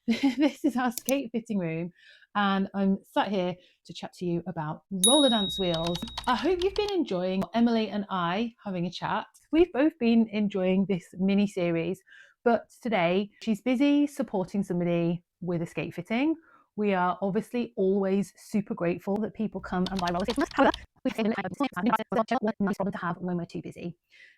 This is our skate fitting room, and I'm sat here to chat to you about roller dance wheels. I hope you've been enjoying Emily and I having a chat. We've both been enjoying this mini series, but today she's busy supporting somebody with a skate fitting. We are obviously always super grateful that people come and buy roller skates from us. However, what a nice problem to have when we're too busy.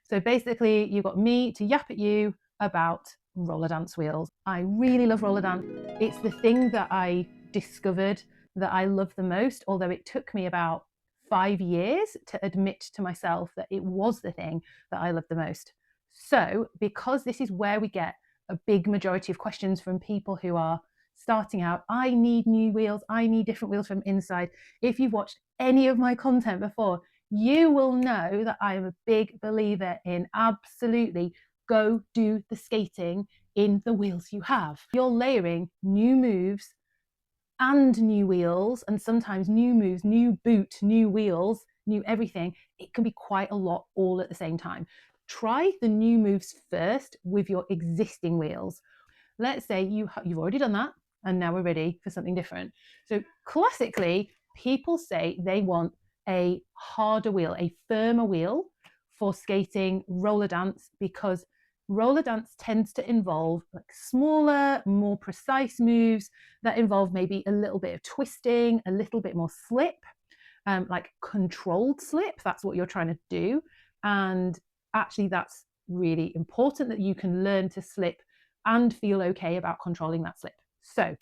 So basically, you've got me to yap at you about roller dance wheels. I really love roller dance. It's the thing that I discovered that I love the most, although it took me about 5 years to admit to myself that it was the thing that I love the most. So, because this is where we get a big majority of questions from people who are starting out, I need new wheels, I need different wheels from inside. If you've watched any of my content before, you will know that I am a big believer in absolutely go do the skating in the wheels you have. You're layering new moves and new wheels, and sometimes new moves, new boot, new wheels, new everything. It can be quite a lot all at the same time. Try the new moves first with your existing wheels. Let's say you've already done that, and now we're ready for something different. So classically, people say they want a harder wheel, a firmer wheel for skating roller dance, because roller dance tends to involve like smaller, more precise moves that involve maybe a little bit of twisting, a little bit more slip, like controlled slip. That's what you're trying to do. And actually, that's really important that you can learn to slip and feel okay about controlling that slip. So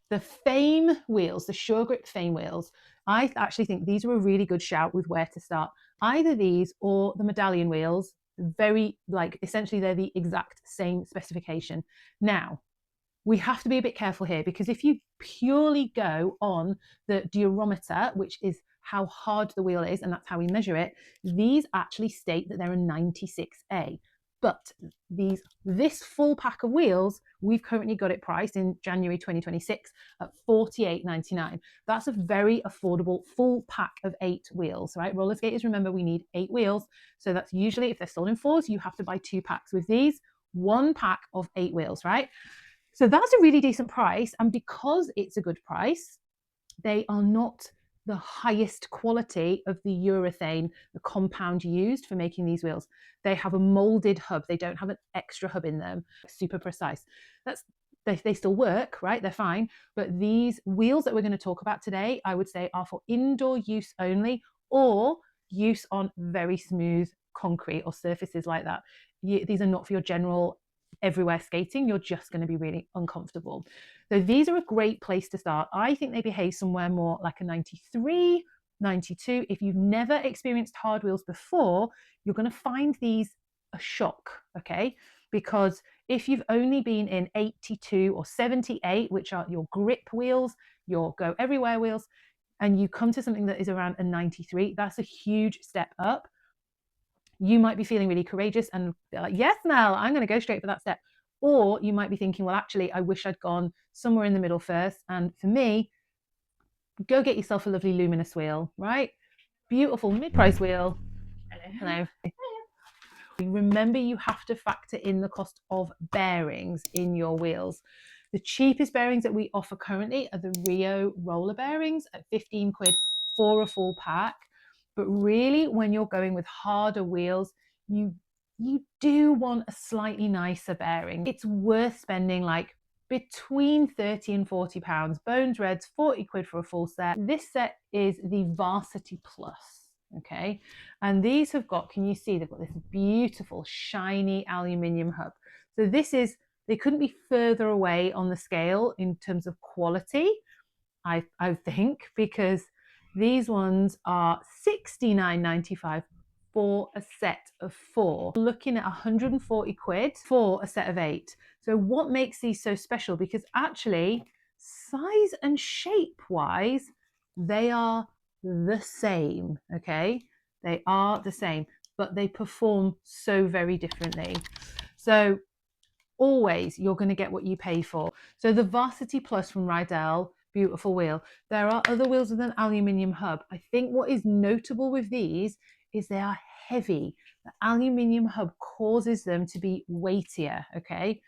the Fame wheels, the Sure Grip Fame wheels, I actually think these are a really good shout with where to start. Either these or the Medallion wheels, very like essentially they're the exact same specification. Now, we have to be a bit careful here, because if you purely go on the durometer, which is how hard the wheel is, and that's how we measure it, these actually state that they're a 96A. But this full pack of wheels, we've currently got it priced in January 2026 at $48.99. That's a very affordable full pack of 8 wheels, right? Roller skaters, remember, we need 8 wheels. So that's usually, if they're sold in 4s, you have to buy 2 packs. With these, 1 pack of 8 wheels, right? So that's a really decent price. And because it's a good price, they are not the highest quality of the urethane, the compound used for making these wheels. They have a molded hub. They don't have an extra hub in them. Super precise. They still work, right? They're fine. But these wheels that we're going to talk about today, I would say, are for indoor use only, or use on very smooth concrete or surfaces like that. These are not for your general everywhere skating. You're just going to be really uncomfortable. So these are a great place to start. I think they behave somewhere more like a 93, 92. If you've never experienced hard wheels before, you're going to find these a shock, okay? Because if you've only been in 82 or 78, which are your grip wheels, your go everywhere wheels, and you come to something that is around a 93, that's a huge step up. You might be feeling really courageous and be like, yes, Mel, I'm going to go straight for that step. Or you might be thinking, well, actually, I wish I'd gone somewhere in the middle first. And for me, go get yourself a lovely luminous wheel, right? Beautiful mid-price wheel. Hello. Remember, you have to factor in the cost of bearings in your wheels. The cheapest bearings that we offer currently are the Rio roller bearings at 15 quid for a full pack. But really, when you're going with harder wheels, you do want a slightly nicer bearing. It's worth spending like between 30 and 40 pounds. Bones Red's 40 quid for a full set. This set is the Varsity Plus, okay? And these have got, can you see, they've got this beautiful shiny aluminium hub. So they couldn't be further away on the scale in terms of quality, I think, because these ones are $69.95 for a set of 4. Looking at 140 quid for a set of 8. So what makes these so special? Because actually, size and shape wise, they are the same, okay? They are the same, but they perform so very differently. So always you're going to get what you pay for. So the Varsity Plus from Riedell, beautiful wheel. There are other wheels with an aluminium hub. I think what is notable with these is they are heavy. The aluminium hub causes them to be weightier, okay?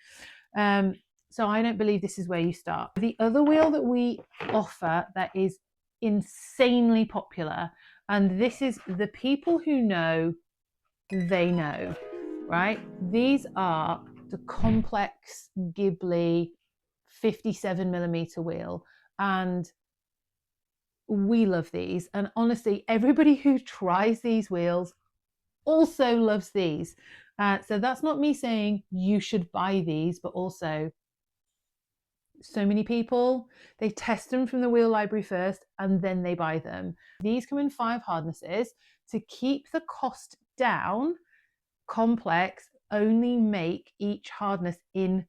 So I don't believe this is where you start. The other wheel that we offer that is insanely popular, and this is the people who know, they know, right? These are the Komplex Ghibli 57mm wheel, and we love these. And honestly, everybody who tries these wheels also loves these. So that's not me saying you should buy these, but also so many people, they test them from the wheel library first and then they buy them. These come in 5 hardnesses. To keep the cost down, Komplex only make each hardness in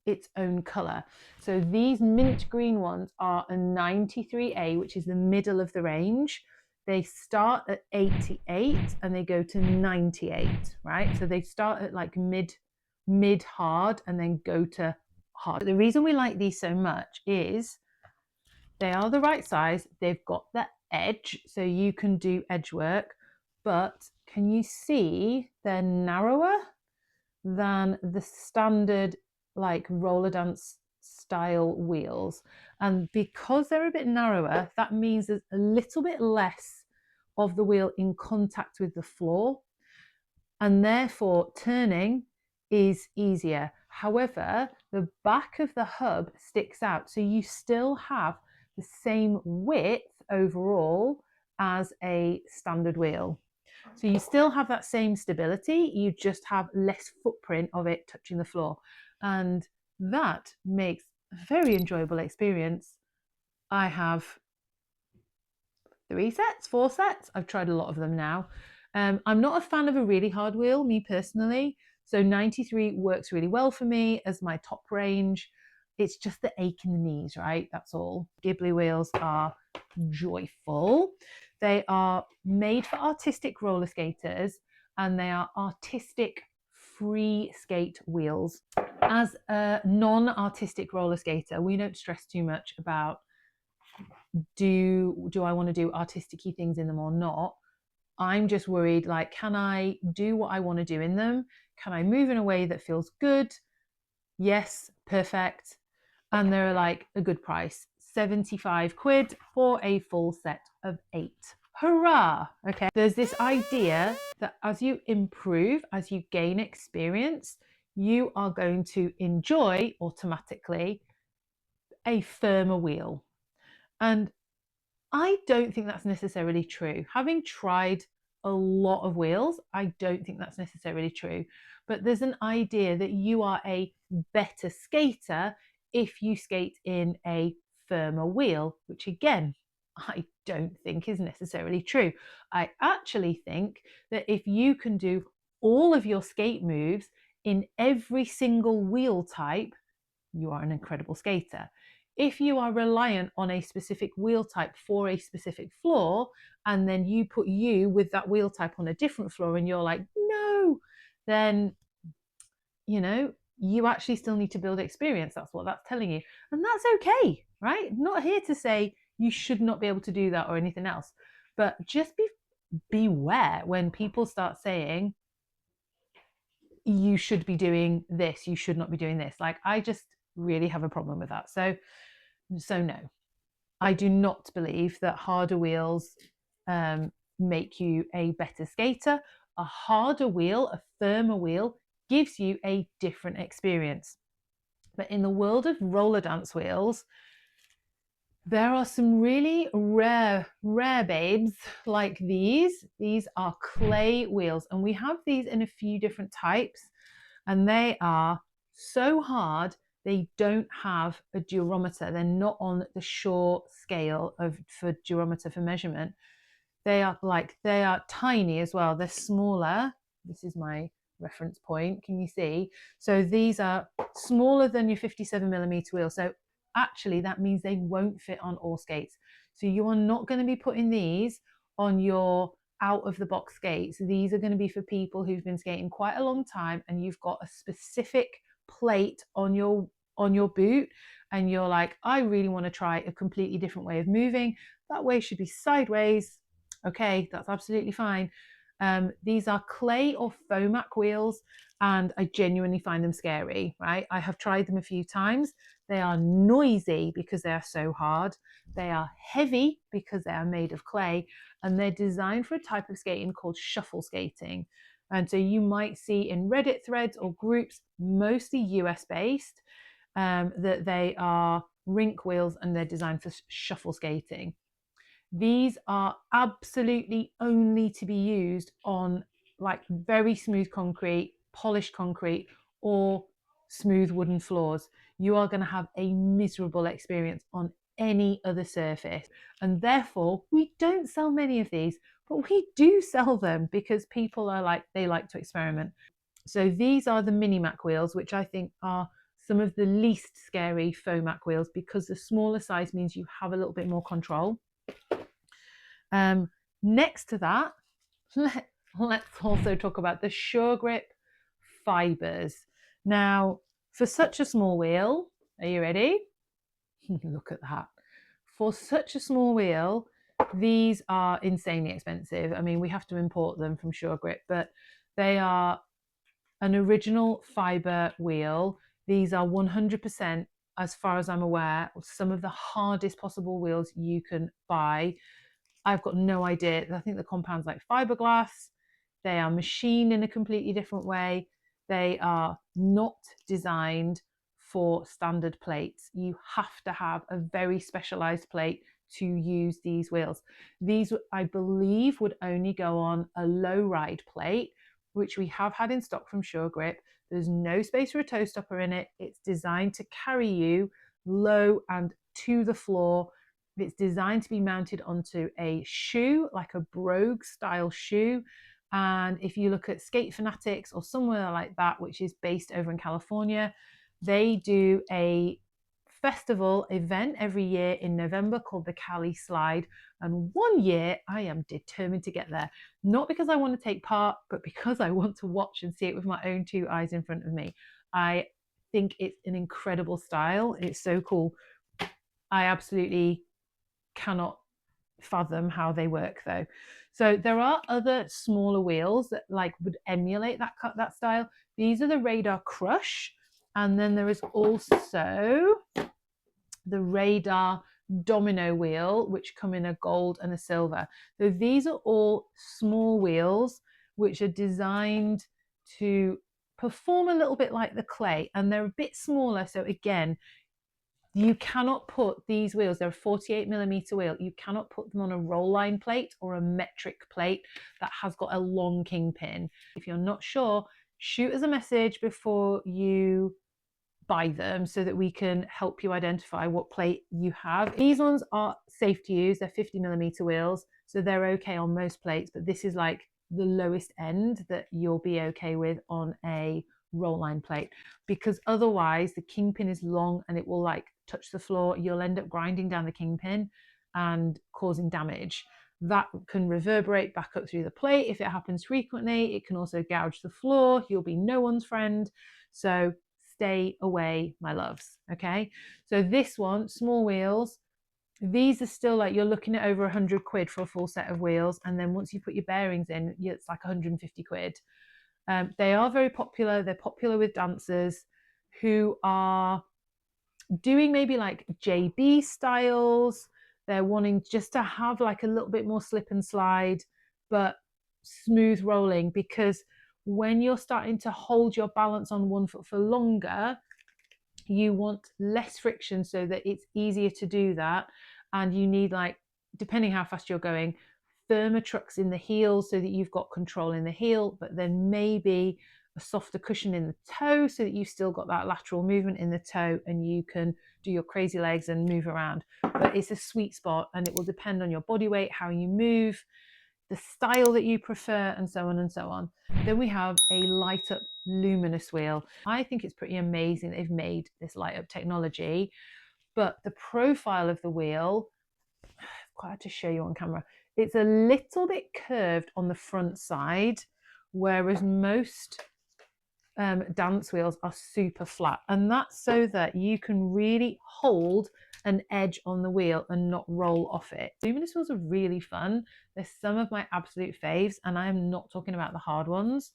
its own color. So these mint green ones are a 93A, which is the middle of the range. They start at 88 and they go to 98, right? So they start at like mid hard and then go to hard. The reason we like these so much is they are the right size. They've got the edge, so you can do edge work, but can you see they're narrower than the standard like roller dance style wheels? And because they're a bit narrower, that means there's a little bit less of the wheel in contact with the floor, and therefore turning is easier. However, the back of the hub sticks out, so you still have the same width overall as a standard wheel. So you still have that same stability, you just have less footprint of it touching the floor. And that makes a very enjoyable experience. I have 3 sets, 4 sets. I've tried a lot of them now. I'm not a fan of a really hard wheel, me personally. So 93 works really well for me as my top range. It's just the ache in the knees, right? That's all. Ghibli wheels are joyful. They are made for artistic roller skaters and they are artistic free skate wheels. As a non-artistic roller skater, we don't stress too much about do I want to do artistic-y things in them or not. I'm just worried, like, can I do what I want to do in them? Can I move in a way that feels good? Yes, perfect. And they're like a good price, 75 quid for a full set of 8. Hurrah! Okay, there's this idea that as you improve, as you gain experience, you are going to enjoy automatically a firmer wheel. And I don't think that's necessarily true. Having tried a lot of wheels, I don't think that's necessarily true. But there's an idea that you are a better skater if you skate in a firmer wheel, which again, I don't think is necessarily true. I actually think that if you can do all of your skate moves in every single wheel type, you are an incredible skater. If you are reliant on a specific wheel type for a specific floor, and then you put you with that wheel type on a different floor and you're like, no, then, you know, you actually still need to build experience. That's what that's telling you. And that's okay, right? I'm not here to say you should not be able to do that or anything else, but just beware when people start saying, you should be doing this, you should not be doing this. Like, I just really have a problem with that. So no, I do not believe that harder wheels make you a better skater. A harder wheel, a firmer wheel, gives you a different experience. But in the world of roller dance wheels, there are some really rare babes like these. These are clay wheels, and we have these in a few different types, and they are so hard. They don't have a durometer. They're not on the Shaw scale for durometer for measurement. They are tiny as well. They're smaller. This is my reference point. Can you see? So these are smaller than your 57mm wheel. So actually that means they won't fit on all skates. So you are not going to be putting these on your out of the box skates. These are going to be for people who've been skating quite a long time and you've got a specific plate on your boot and you're like, I really want to try a completely different way of moving. That way should be sideways. Okay, that's absolutely fine. These are clay or Fomac wheels, and I genuinely find them scary, right? I have tried them a few times. They are noisy because they are so hard. They are heavy because they are made of clay, and they're designed for a type of skating called shuffle skating. And so you might see in Reddit threads or groups, mostly US based, that they are rink wheels and they're designed for shuffle skating. These are absolutely only to be used on like very smooth concrete, polished concrete, or smooth wooden floors. You are going to have a miserable experience on any other surface. And therefore, we don't sell many of these, but we do sell them because people are like, they like to experiment. So these are the mini Mac wheels, which I think are some of the least scary faux Mac wheels because the smaller size means you have a little bit more control. Next to that, let's also talk about the Sure Grip fibres. Now, for such a small wheel, are you ready? Look at that. For such a small wheel, these are insanely expensive. I mean, we have to import them from Sure Grip, but they are an original fibre wheel. These are 100%, as far as I'm aware, some of the hardest possible wheels you can buy. I've got no idea. I think the compound's like fiberglass. They are machined in a completely different way. They are not designed for standard plates. You have to have a very specialized plate to use these wheels. These, I believe, would only go on a low ride plate, which we have had in stock from Sure Grip. There's no space for a toe stopper in it. It's designed to carry you low and to the floor. It's designed to be mounted onto a shoe, like a brogue style shoe. And if you look at Skate Fanatics or somewhere like that, which is based over in California, they do a festival event every year in November called the Cali Slide. And one year I am determined to get there, not because I want to take part, but because I want to watch and see it with my own two eyes in front of me. I think it's an incredible style. It's so cool. I absolutely cannot fathom how they work though. So there are other smaller wheels that like would emulate that style. These are the Radar Crush, and then there is also the Radar Domino wheel, which come in a gold and a silver. So these are all small wheels which are designed to perform a little bit like the clay, and they're a bit smaller. So again, you cannot put these wheels, they're a 48mm wheel, you cannot put them on a roll line plate or a metric plate that has got a long kingpin. If you're not sure, shoot us a message before you buy them so that we can help you identify what plate you have. These ones are safe to use, they're 50mm wheels, so they're okay on most plates, but this is like the lowest end that you'll be okay with on a roll line plate, because otherwise the kingpin is long and it will like touch the floor. You'll end up grinding down the kingpin and causing damage. That can reverberate back up through the plate if it happens frequently. It can also gouge the floor. You'll be no one's friend. So stay away, my loves. Okay, so this one, small wheels, these are still like, you're looking at over 100 quid for a full set of wheels, and then once you put your bearings in, it's like 150 quid. They are very popular. They're popular with dancers who are doing maybe like JB styles. They're wanting just to have like a little bit more slip and slide, but smooth rolling, because when you're starting to hold your balance on one foot for longer, you want less friction so that it's easier to do that. And you need, like, depending how fast you're going, firmer trucks in the heels so that you've got control in the heel, but then maybe a softer cushion in the toe so that you've still got that lateral movement in the toe and you can do your crazy legs and move around. But it's a sweet spot, and it will depend on your body weight, how you move, the style that you prefer, and so on and so on. Then we have a light up luminous wheel. I think it's pretty amazing they've made this light up technology, but the profile of the wheel, quite hard to show you on camera, it's a little bit curved on the front side, whereas most dance wheels are super flat, and that's so that you can really hold an edge on the wheel and not roll off it. Luminous wheels are really fun. They're some of my absolute faves, and I am not talking about the hard ones.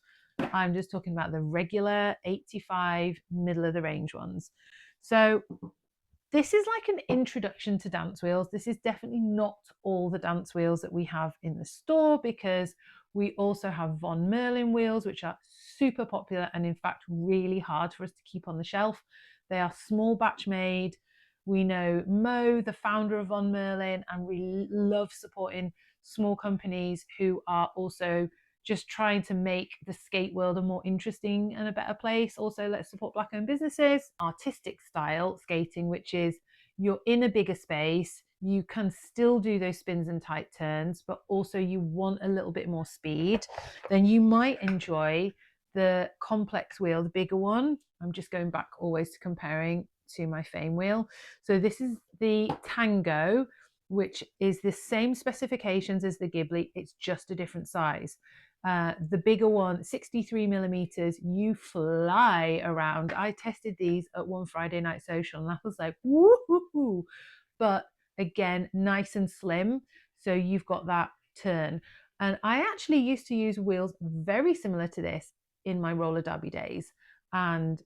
I'm just talking about the regular 85 middle of the range ones. So this is like an introduction to dance wheels. This is definitely not all the dance wheels that we have in the store, because we also have Von Merlin wheels, which are super popular and in fact really hard for us to keep on the shelf. They are small batch made. We know Mo, the founder of Von Merlin, and we love supporting small companies who are also just trying to make the skate world a more interesting and a better place. Also, let's support Black owned businesses. Artistic style skating, which is you're in a bigger space, you can still do those spins and tight turns, but also you want a little bit more speed, then you might enjoy the Komplex wheel, the bigger one. I'm just going back always to comparing to my Fame wheel. So this is the Tango, which is the same specifications as the Ghibli, it's just a different size. The bigger one, 63 millimeters, you fly around. I tested these at one Friday night social and I was like, woohoo! But again, nice and slim. So you've got that turn. And I actually used to use wheels very similar to this in my roller derby days and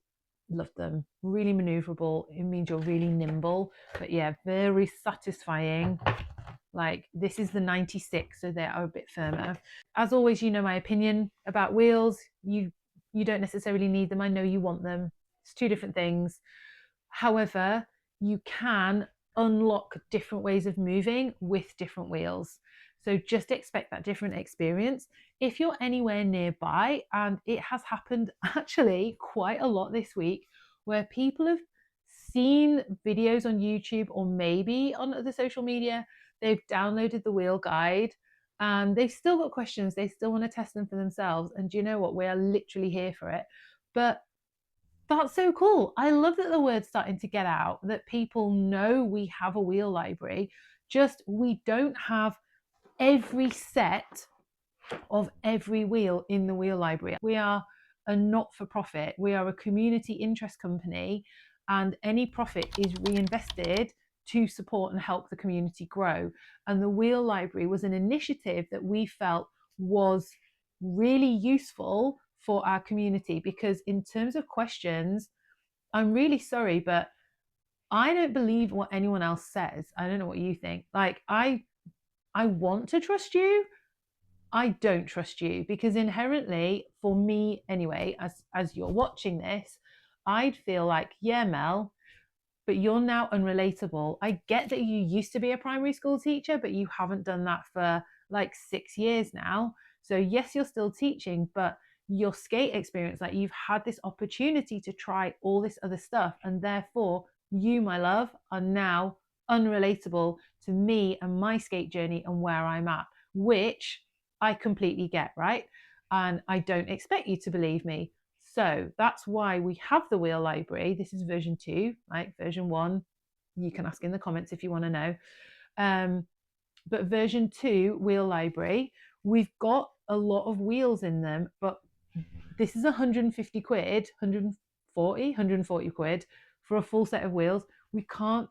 loved them. Really maneuverable. It means you're really nimble. But yeah, very satisfying. Like this is the 96, so they are a bit firmer. As always, you know my opinion about wheels. You don't necessarily need them. I know you want them. It's two different things. However, you can unlock different ways of moving with different wheels. So just expect that different experience. If you're anywhere nearby, and it has happened actually quite a lot this week, where people have seen videos on YouTube or maybe on other social media, they've downloaded the wheel guide and they've still got questions. They still want to test them for themselves. And do you know what? We are literally here for it. But that's so cool. I love that the word's starting to get out, that people know we have a wheel library, just we don't have every set of every wheel in the wheel library. We are a not-for-profit. We are a community interest company, and any profit is reinvested to support and help the community grow. And the wheel library was an initiative that we felt was really useful for our community, because in terms of questions, I'm really sorry, but I don't believe what anyone else says. I don't know what you think. Like I want to trust you. I don't trust you, because inherently, for me anyway, as you're watching this, I'd feel like, yeah, Mel, but you're now unrelatable. I get that you used to be a primary school teacher, but you haven't done that for like 6 years now. So yes, you're still teaching, but your skate experience, like you've had this opportunity to try all this other stuff, and therefore you, my love, are now unrelatable to me and my skate journey and where I'm at, which I completely get, right? And I don't expect you to believe me. So that's why we have the wheel library. This is version 2, like version 1. You can ask in the comments if you want to know. But version 2 wheel library, we've got a lot of wheels in them, but this is 150 quid, 140 quid for a full set of wheels. We can't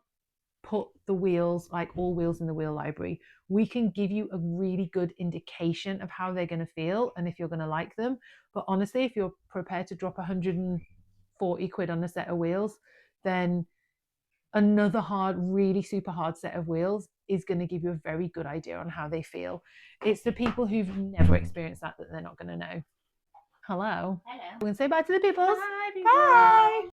put the wheels, like all wheels in the wheel library. We can give you a really good indication of how they're going to feel and if you're going to like them. But honestly, if you're prepared to drop 140 quid on a set of wheels, then another hard, really super hard set of wheels is going to give you a very good idea on how they feel. It's the people who've never experienced that they're not going to know. Hello. Hello. We're going to say bye to the people. Bye, people. Bye.